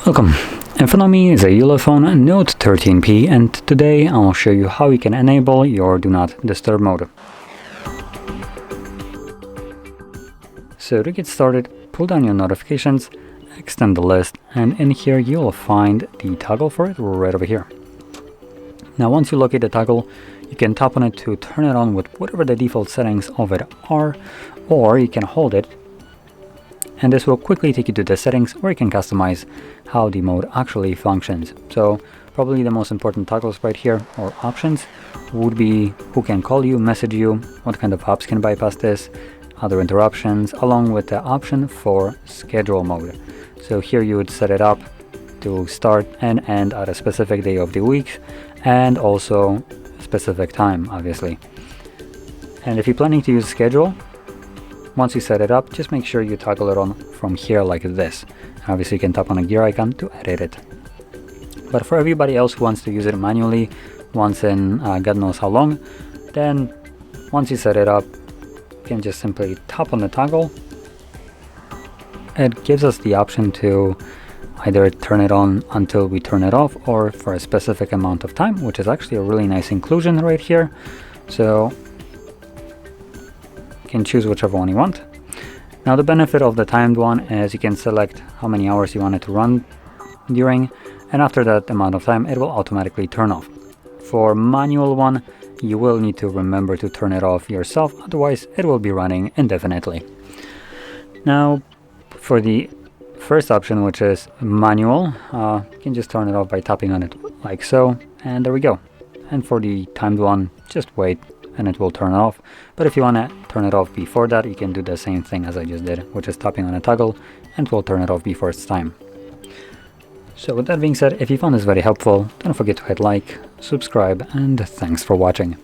Welcome. In front of me is a ULEFONE Note 13P, and today I'll show you how you can enable your Do Not Disturb mode. So to get started, pull down your notifications, extend the list, and in here you'll find the toggle for it right over here. Now once you locate the toggle, you can tap on it to turn it on with whatever the default settings of it are, or you can hold it and this will quickly take you to the settings where you can customize how the mode actually functions. So probably the most important toggles right here, or options, would be who can call you, message you, what kind of apps can bypass this, other interruptions, along with the option for schedule mode. So here you would set it up to start and end at a specific day of the week, and also specific time, obviously. And if you're planning to use schedule, once you set it up, just make sure you toggle it on from here like this. Obviously you can tap on a gear icon to edit it. But for everybody else who wants to use it manually once in God knows how long, then once you set it up, you can just simply tap on the toggle. It gives us the option to either turn it on until we turn it off, or for a specific amount of time, which is actually a really nice inclusion right here. So you can choose whichever one you want. Now the benefit of the timed one is you can select how many hours you want it to run during, and after that amount of time it will automatically turn off. For manual one, you will need to remember to turn it off yourself, otherwise it will be running indefinitely. Now for the first option, which is manual, you can just turn it off by tapping on it like so, and there we go. And for the timed one, just wait and it will turn off. But if you want to turn it off before that, you can do the same thing as I just did, which is tapping on a toggle, and it will turn it off before it's time. So with that being said, if you found this very helpful, don't forget to hit like, subscribe, and thanks for watching.